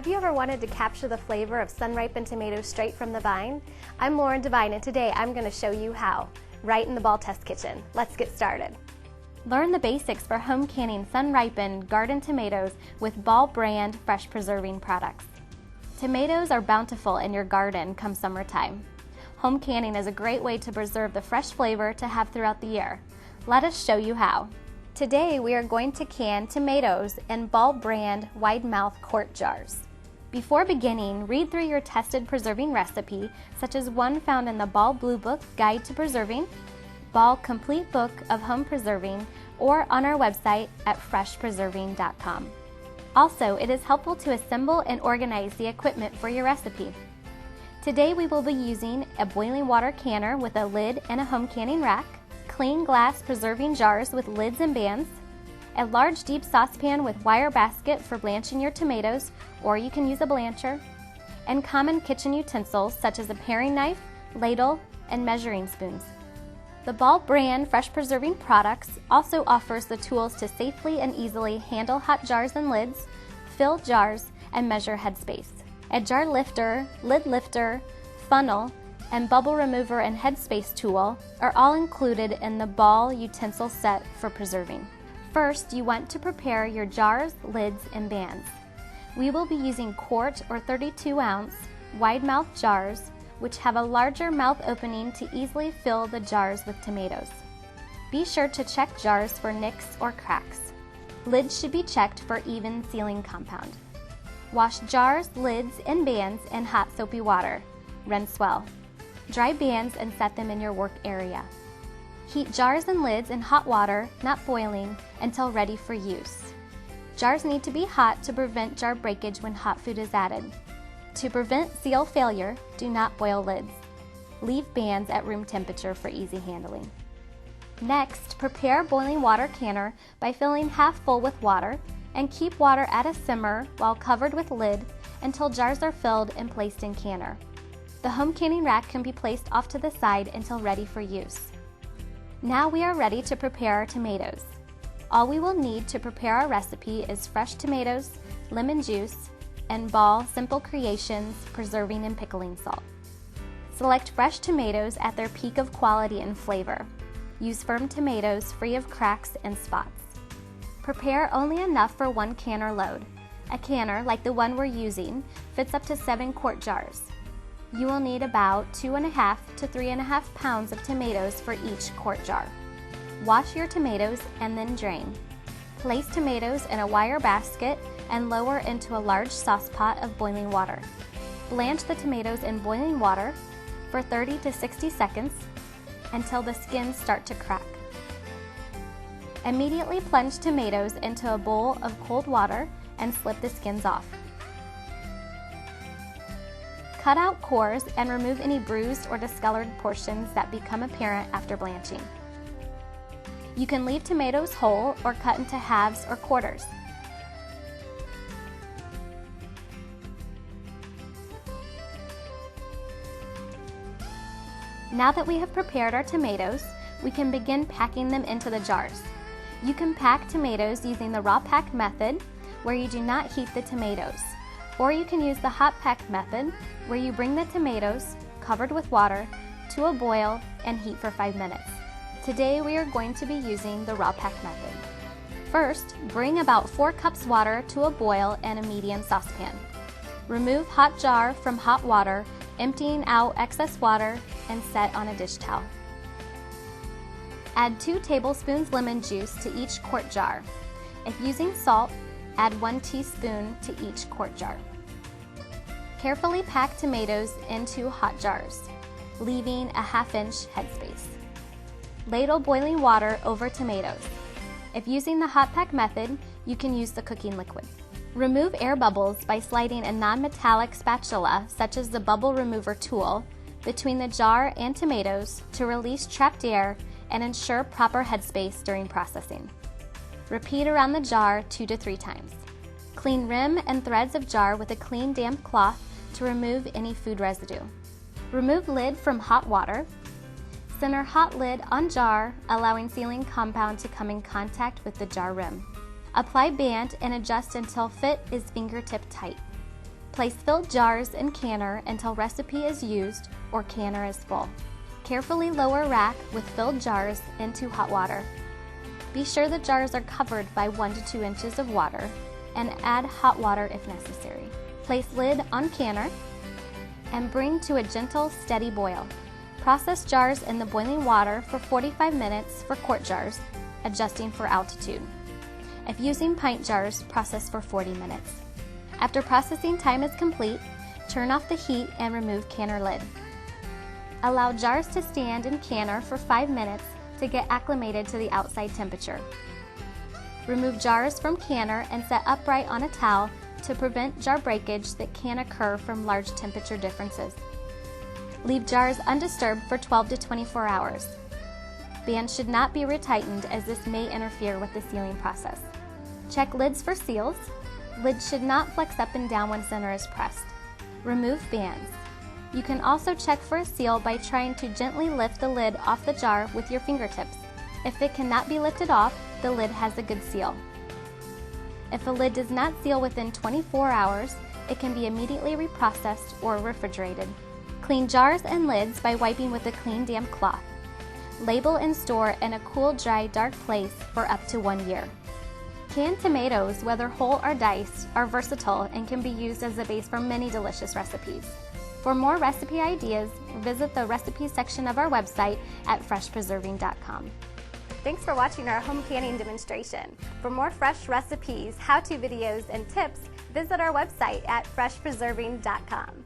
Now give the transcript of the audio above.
Have you ever wanted to capture the flavor of sun-ripened tomatoes straight from the vine? I'm Lauren Devine, and today I'm going to show you how, right in the Ball Test Kitchen. Let's get started. Learn the basics for home canning sun-ripened garden tomatoes with Ball brand fresh preserving products. Tomatoes are bountiful in your garden come summertime. Home canning is a great way to preserve the fresh flavor to have throughout the year. Let us show you how. Today we are going to can tomatoes in Ball brand wide-mouth quart jars. Before beginning, read through your tested preserving recipe, such as one found in the Ball Blue Book Guide to Preserving, Ball Complete Book of Home Preserving, or on our website at freshpreserving.com. Also, it is helpful to assemble and organize the equipment for your recipe. Today we will be using a boiling water canner with a lid and a home canning rack, clean glass preserving jars with lids and bands, a large deep saucepan with wire basket for blanching your tomatoes, or you can use a blancher, and common kitchen utensils such as a paring knife, ladle, and measuring spoons. The Ball brand fresh preserving products also offers the tools to safely and easily handle hot jars and lids, fill jars, and measure headspace. A jar lifter, lid lifter, funnel, and bubble remover and headspace tool are all included in the Ball utensil set for preserving. First, you want to prepare your jars, lids, and bands. We will be using quart or 32-ounce wide-mouth jars, which have a larger mouth opening to easily fill the jars with tomatoes. Be sure to check jars for nicks or cracks. Lids should be checked for even sealing compound. Wash jars, lids, and bands in hot soapy water. Rinse well. Dry bands and set them in your work area. Heat jars and lids in hot water, not boiling, until ready for use. Jars need to be hot to prevent jar breakage when hot food is added. To prevent seal failure, do not boil lids. Leave bands at room temperature for easy handling. Next, prepare boiling water canner by filling half full with water and keep water at a simmer while covered with lid until jars are filled and placed in canner. The home canning rack can be placed off to the side until ready for use. Now we are ready to prepare our tomatoes. All we will need to prepare our recipe is fresh tomatoes, lemon juice, and Ball Simple Creations preserving and pickling salt. Select fresh tomatoes at their peak of quality and flavor. Use firm tomatoes free of cracks and spots. Prepare only enough for one canner load. A canner, like the one we're using, fits up to 7 quart jars. You will need about 2.5 to 3.5 pounds of tomatoes for each quart jar. Wash your tomatoes and then drain. Place tomatoes in a wire basket and lower into a large saucepot of boiling water. Blanch the tomatoes in boiling water for 30 to 60 seconds until the skins start to crack. Immediately plunge tomatoes into a bowl of cold water and slip the skins off. Cut out cores and remove any bruised or discolored portions that become apparent after blanching. You can leave tomatoes whole or cut into halves or quarters. Now that we have prepared our tomatoes, we can begin packing them into the jars. You can pack tomatoes using the raw pack method, where you do not heat the tomatoes. Or you can use the hot pack method, where you bring the tomatoes, covered with water, to a boil and heat for 5 minutes. Today we are going to be using the raw pack method. First, bring about 4 cups water to a boil in a medium saucepan. Remove hot jar from hot water, emptying out excess water, and set on a dish towel. Add 2 tablespoons lemon juice to each quart jar. If using salt, add 1 teaspoon to each quart jar. Carefully pack tomatoes into hot jars, leaving a 1/2 inch headspace. Ladle boiling water over tomatoes. If using the hot pack method, you can use the cooking liquid. Remove air bubbles by sliding a non-metallic spatula, such as the bubble remover tool, between the jar and tomatoes to release trapped air and ensure proper headspace during processing. Repeat around the jar 2 to 3 times. Clean rim and threads of jar with a clean damp cloth to remove any food residue. Remove lid from hot water. Center hot lid on jar, allowing sealing compound to come in contact with the jar rim. Apply band and adjust until fit is fingertip tight. Place filled jars in canner until recipe is used or canner is full. Carefully lower rack with filled jars into hot water. Be sure the jars are covered by 1 to 2 inches of water and add hot water if necessary. Place lid on canner and bring to a gentle, steady boil. Process jars in the boiling water for 45 minutes for quart jars, adjusting for altitude. If using pint jars, process for 40 minutes. After processing time is complete, turn off the heat and remove canner lid. Allow jars to stand in canner for 5 minutes to get acclimated to the outside temperature. Remove jars from canner and set upright on a towel to prevent jar breakage that can occur from large temperature differences. Leave jars undisturbed for 12 to 24 hours. Bands should not be retightened as this may interfere with the sealing process. Check lids for seals. Lids should not flex up and down when center is pressed. Remove bands. You can also check for a seal by trying to gently lift the lid off the jar with your fingertips. If it cannot be lifted off, the lid has a good seal. If a lid does not seal within 24 hours, it can be immediately reprocessed or refrigerated. Clean jars and lids by wiping with a clean, damp cloth. Label and store in a cool, dry, dark place for up to 1 year. Canned tomatoes, whether whole or diced, are versatile and can be used as a base for many delicious recipes. For more recipe ideas, visit the recipes section of our website at freshpreserving.com. Thanks for watching our home canning demonstration. For more fresh recipes, how-to videos, and tips, visit our website at freshpreserving.com.